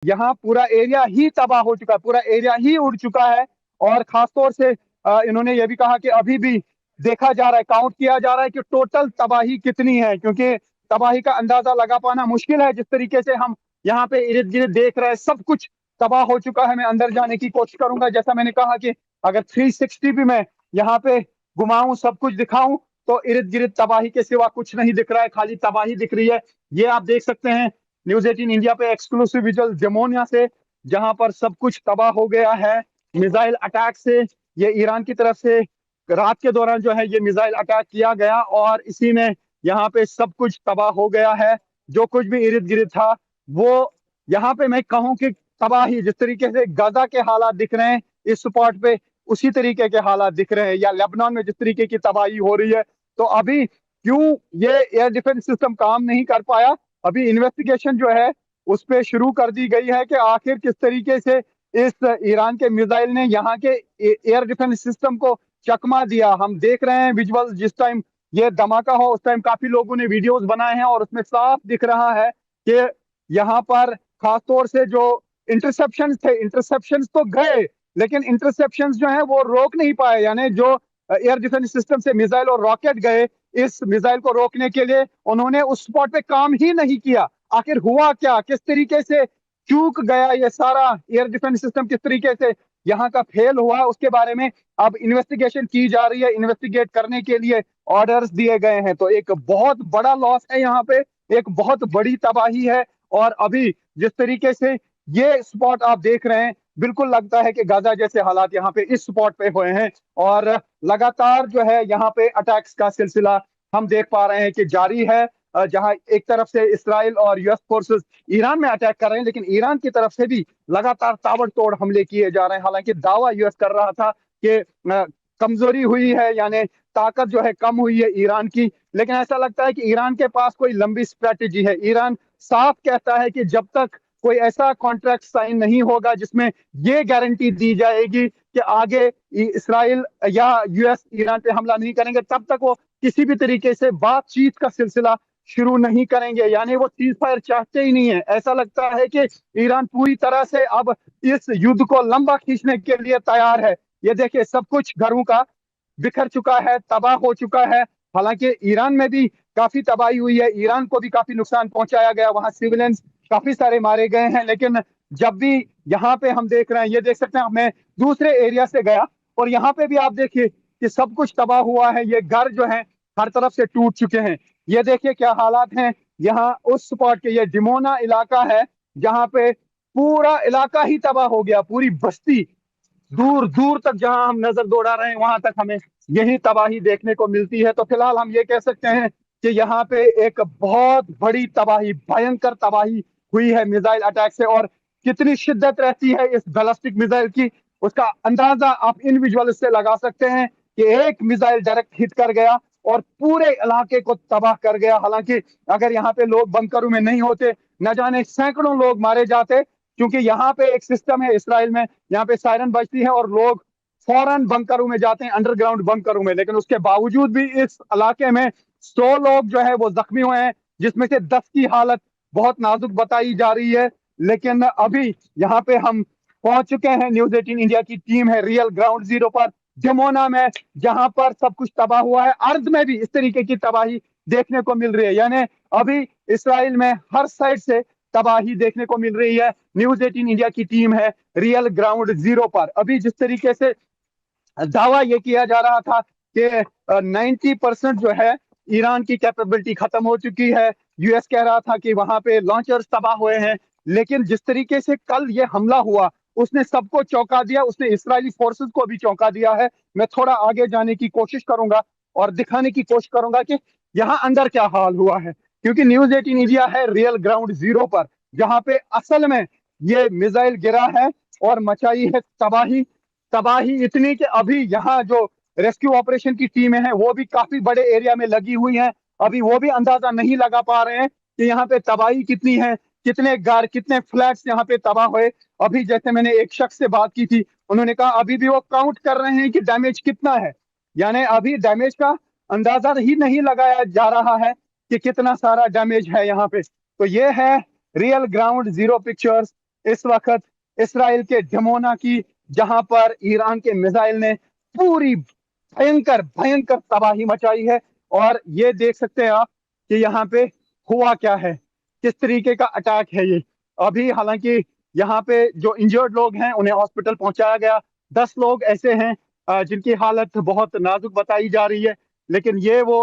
यहाँ पूरा एरिया ही तबाह हो चुका है, पूरा एरिया ही उड़ चुका है। और खासतौर से इन्होंने ये भी कहा कि अभी भी देखा जा रहा है, काउंट किया जा रहा है कि टोटल तबाही कितनी है, क्योंकि तबाही का अंदाजा लगा पाना मुश्किल है। जिस तरीके से हम यहाँ पे इर्द गिर्द देख रहे हैं, सब कुछ तबाह हो चुका है। मैं अंदर जाने की कोशिश करूंगा, जैसा मैंने कहा कि अगर 360 भी मैं यहाँ पे घुमाऊं, सब कुछ दिखाऊं, तो इर्द गिर्द तबाही के सिवा कुछ नहीं दिख रहा है, खाली तबाही दिख रही है। ये आप देख सकते हैं न्यूज 18 इंडिया पे एक्सक्लूसिव विजुअल जमोनिया से, जहां पर सब कुछ तबाह हो गया है मिसाइल अटैक से। ये ईरान की तरफ से रात के दौरान जो है ये मिसाइल अटैक किया गया, और इसी में यहाँ पे सब कुछ तबाह हो गया है। जो कुछ भी इर्द गिर्द था वो, यहाँ पे मैं कहूँ कि तबाही, जिस तरीके से गाजा के हालात दिख रहे हैं इस स्पॉट पे, उसी तरीके के हालात दिख रहे हैं, या लेबनान में जिस तरीके की तबाही हो रही है। तो अभी क्यों ये एयर डिफेंस सिस्टम काम नहीं कर पाया, अभी इन्वेस्टिगेशन जो है उस पर शुरू कर दी गई है कि आखिर किस तरीके से इस ईरान के मिसाइल ने यहाँ के एयर डिफेंस सिस्टम को चकमा दिया। हम देख रहे हैं विजुअल, जिस टाइम ये धमाका हो उस टाइम काफी लोगों ने वीडियोस बनाए हैं, और उसमें साफ दिख रहा है कि यहाँ पर खासतौर से जो इंटरसेप्शन थे, इंटरसेप्शन तो गए, लेकिन इंटरसेप्शन जो है वो रोक नहीं पाए। यानी जो एयर डिफेंस सिस्टम से मिसाइल और रॉकेट गए, इस मिसाइल को रोकने के लिए उन्होंने उस स्पॉट पे काम ही नहीं किया। आखिर हुआ क्या, किस तरीके से चूक गया ये सारा एयर डिफेंस सिस्टम, किस तरीके से यहाँ का फेल हुआ, उसके बारे में अब इन्वेस्टिगेशन की जा रही है। इन्वेस्टिगेट करने के लिए ऑर्डर्स दिए गए हैं। तो एक बहुत बड़ा लॉस है यहाँ पे, एक बहुत बड़ी तबाही है। और अभी जिस तरीके से ये स्पॉट आप देख रहे हैं, बिल्कुल लगता है कि गाजा जैसे हालात यहाँ पे इस स्पॉट पे हुए हैं। और लगातार जो है यहाँ पे अटैक्स का सिलसिला हम देख पा रहे हैं कि जारी है। जहां एक तरफ से इसराइल और यूएस फोर्सेस ईरान में अटैक कर रहे हैं, लेकिन ईरान की तरफ से भी लगातार ताबड़तोड़ हमले किए जा रहे हैं। हालांकि दावा यूएस कर रहा था कि कमजोरी हुई है, यानी ताकत जो है कम हुई है ईरान की, लेकिन ऐसा लगता है कि ईरान के पास कोई लंबी स्ट्रेटेजी है। ईरान साफ कहता है कि जब तक कोई ऐसा कॉन्ट्रैक्ट साइन नहीं होगा जिसमें ये गारंटी दी जाएगी कि आगे इसराइल या यूएस ईरान पे हमला नहीं करेंगे, तब तक वो किसी भी तरीके से बातचीत का सिलसिला शुरू नहीं करेंगे। यानी वो सीज फायर चाहते ही नहीं है। ऐसा लगता है कि ईरान पूरी तरह से अब इस युद्ध को लंबा खींचने के लिए तैयार है। ये देखिए, सब कुछ घरों का बिखर चुका है, तबाह हो चुका है। हालांकि ईरान में भी काफी तबाही हुई है, ईरान को भी काफी नुकसान पहुंचाया गया, वहां सिविलियंस काफी सारे मारे गए हैं। लेकिन जब भी यहाँ पे हम देख रहे हैं, ये देख सकते हैं, मैं दूसरे एरिया से गया और यहाँ पे भी आप देखिए कि सब कुछ तबाह हुआ है। ये घर जो है हर तरफ से टूट चुके हैं। ये देखिए क्या हालात हैं यहाँ उस स्पॉट के। ये डिमोना इलाका है जहाँ पे पूरा इलाका ही तबाह हो गया, पूरी बस्ती दूर दूर तक जहां हम नजर दौड़ा रहे हैं वहां तक हमें यही तबाही देखने को मिलती है। तो फिलहाल हम ये कह सकते हैं कि यहाँ पे एक बहुत बड़ी तबाही, भयंकर तबाही हुई है मिसाइल अटैक से। और कितनी शिद्दत रहती है इस बैलिस्टिक मिसाइल की, उसका अंदाजा आप इन विजुअल से लगा सकते हैं कि एक मिसाइल डायरेक्ट हिट कर गया और पूरे इलाके को तबाह कर गया। हालांकि अगर यहाँ पे लोग बंकरों में नहीं होते, न जाने सैकड़ों लोग मारे जाते, क्योंकि यहाँ पे एक सिस्टम है इसराइल में, यहाँ पे सायरन बजती है और लोग फौरन बंकरों में जाते हैं, अंडरग्राउंड बंकरों में। लेकिन उसके बावजूद भी इस इलाके में 100 लोग जो है वो जख्मी हुए हैं, जिसमें से 10 की हालत बहुत नाजुक बताई जा रही है। लेकिन अभी यहाँ पे हम पहुंच चुके हैं, न्यूज 18 इंडिया की टीम है रियल ग्राउंड जीरो पर जमोना में, जहां पर सब कुछ तबाह हुआ है। अर्द में भी इस तरीके की तबाही देखने को मिल रही है। यानी अभी इसराइल में हर साइड से तबाही देखने को मिल रही है। न्यूज 18 इंडिया की टीम है रियल ग्राउंड जीरो पर। अभी जिस तरीके से दावा ये किया जा रहा था कि 90% जो है ईरान की कैपेबिलिटी खत्म हो चुकी है, यूएस कह रहा था कि वहां पे लॉन्चर्स तबाह हुए हैं, लेकिन जिस तरीके से कल ये हमला हुआ उसने सबको चौंका दिया, उसने इस्राएली फोर्सेस को भी चौंका दिया है। मैं थोड़ा आगे जाने की कोशिश करूंगा और दिखाने की कोशिश करूंगा कि यहाँ अंदर क्या हाल हुआ है, क्योंकि न्यूज 18 इंडिया है रियल ग्राउंड जीरो पर, जहां पे असल में ये मिसाइल गिरा है और मचाई है तबाही। तबाही इतनी कि अभी यहाँ जो रेस्क्यू ऑपरेशन की टीमें हैं वो भी काफी बड़े एरिया में लगी हुई हैं। अभी वो भी अंदाजा नहीं लगा पा रहे हैं कि यहाँ पे तबाही कितनी है, कितने घर, कितने फ्लैट्स यहाँ पे तबाह हुए। अभी जैसे मैंने एक शख्स से बात की थी, उन्होंने कहा अभी भी वो काउंट कर रहे हैं कि डैमेज कितना है। यानी अभी डैमेज का अंदाजा ही नहीं लगाया जा रहा है कि कितना सारा डैमेज है यहाँ पे। तो ये है रियल ग्राउंड जीरो पिक्चर्स इस वक्त इसराइल के डिमोना की, जहां पर ईरान के मिसाइल ने पूरी भयंकर भयंकर तबाही मचाई है। और ये देख सकते हैं आप कि यहाँ पे हुआ क्या है, किस तरीके का अटैक है ये। अभी हालांकि यहाँ पे जो इंजर्ड लोग हैं उन्हें हॉस्पिटल पहुंचाया गया। 10 लोग ऐसे हैं जिनकी हालत बहुत नाजुक बताई जा रही है। लेकिन ये वो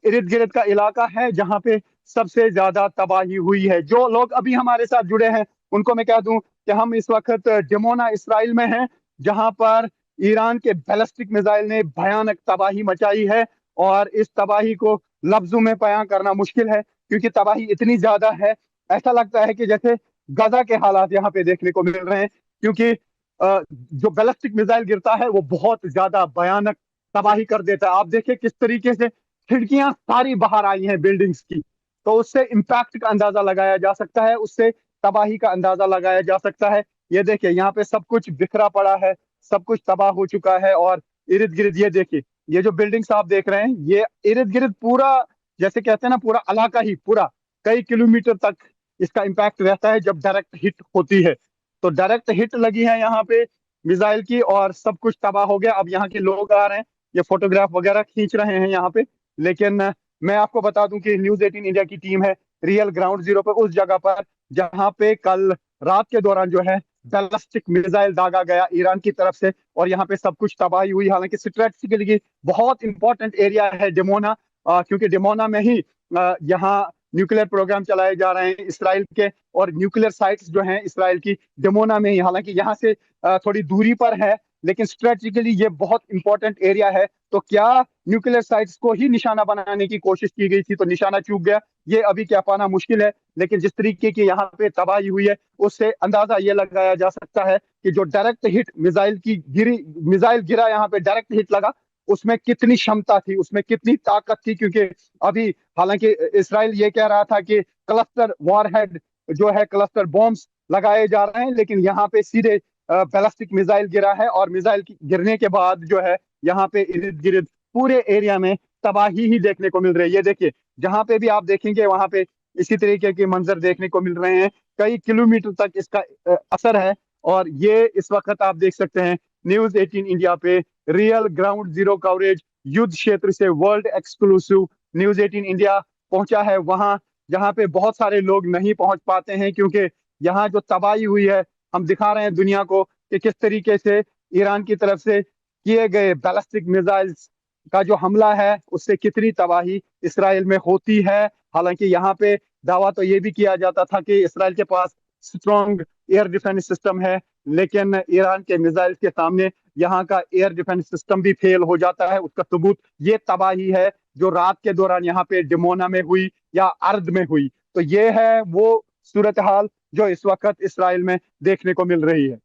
इर्द गिर्द का इलाका है जहाँ पे सबसे ज्यादा तबाही हुई है। जो लोग अभी हमारे साथ जुड़े हैं उनको मैं कह दूं कि हम इस वक्त डिमोना इसराइल में हैं, जहां पर ईरान के बैलिस्टिक मिसाइल ने भयानक तबाही मचाई है। और इस तबाही को लफ्जों में बयां करना मुश्किल है, क्योंकि तबाही इतनी ज्यादा है, ऐसा लगता है कि जैसे गजा के हालात यहाँ पे देखने को मिल रहे हैं। क्योंकि जो बैलिस्टिक मिसाइल गिरता है वो बहुत ज्यादा भयानक तबाही कर देता है। आप देखिए किस तरीके से खिड़कियां सारी बाहर आई हैं बिल्डिंग्स की। तो उससे इम्पैक्ट का अंदाजा लगाया जा सकता है, उससे तबाही का अंदाजा लगाया जा सकता है। ये देखिए यहाँ पे सब कुछ बिखरा पड़ा है, सब कुछ तबाह हो चुका है। और इर्द गिर्द ये देखिए, ये जो बिल्डिंग्स आप देख रहे हैं, ये इर्द गिर्द पूरा, जैसे कहते हैं ना, पूरा इलाका ही पूरा कई किलोमीटर तक इसका इम्पैक्ट रहता है जब डायरेक्ट हिट होती है। तो डायरेक्ट हिट लगी है यहाँ पे मिसाइल की और सब कुछ तबाह हो गया। अब यहाँ के लोग आ रहे हैं, ये फोटोग्राफ वगैरह खींच रहे हैं यहाँ पे। लेकिन मैं आपको बता दूं कि न्यूज 18 इंडिया की टीम है रियल ग्राउंड जीरो पर, उस जगह पर जहां पे कल रात के दौरान जो है बैलिस्टिक मिसाइल दागा गया ईरान की तरफ से, और यहाँ पे सब कुछ तबाही हुई। हालांकि स्ट्रेटेजिकली बहुत इंपॉर्टेंट एरिया है डिमोना, क्योंकि डिमोना में ही यहाँ न्यूक्लियर प्रोग्राम चलाए जा रहे हैं इसराइल के। और न्यूक्लियर साइट्स जो हैं इसराइल की डिमोना में ही, हालांकि यहाँ से थोड़ी दूरी पर है, लेकिन स्ट्रेटेजिकली ये बहुत इंपॉर्टेंट एरिया है। तो क्या न्यूक्लियर साइट्स को ही निशाना बनाने की कोशिश की गई थी तो निशाना चूक गया, ये अभी क्या पाना मुश्किल है। लेकिन जिस तरीके की यहाँ पे तबाही हुई है उससे अंदाजा ये लगाया जा सकता है कि जो डायरेक्ट हिट मिसाइल की गिरी, मिसाइल गिरा यहाँ पे डायरेक्ट हिट लगा, उसमें कितनी क्षमता थी, उसमें कितनी ताकत थी। क्योंकि अभी हालांकि इसराइल ये कह रहा था कि क्लस्टर वॉरहेड जो है, क्लस्टर बॉम्ब्स लगाए जा रहे हैं, लेकिन यहाँ पे सीधे बैलिस्टिक मिसाइल गिरा है। और मिसाइल गिरने के बाद जो है यहाँ पे इर्द गिर्द पूरे एरिया में तबाही ही देखने को मिल रही है। ये देखिए जहां पे भी आप देखेंगे वहां पे इसी तरीके के मंजर देखने को मिल रहे हैं, कई किलोमीटर तक इसका असर है। और ये इस वक्त आप देख सकते हैं न्यूज 18 इंडिया पे रियल ग्राउंड जीरो कवरेज, युद्ध क्षेत्र से वर्ल्ड एक्सक्लूसिव न्यूज 18 इंडिया पहुंचा है वहां जहां पे बहुत सारे लोग नहीं पहुंच पाते हैं, क्योंकि यहाँ जो तबाही हुई है हम दिखा रहे हैं दुनिया को कि किस तरीके से ईरान की तरफ से किए गए बैलिस्टिक मिसाइल्स का जो हमला है उससे कितनी तबाही इसराइल में होती है। हालांकि यहाँ पे दावा तो ये भी किया जाता था कि इसराइल के पास स्ट्रॉन्ग एयर डिफेंस सिस्टम है, लेकिन ईरान के मिसाइल के सामने यहाँ का एयर डिफेंस सिस्टम भी फेल हो जाता है। उसका सबूत ये तबाही है जो रात के दौरान यहाँ पे डिमोना में हुई या अर्द में हुई। तो ये है वो सूरत हाल जो इस वक्त इसराइल में देखने को मिल रही है।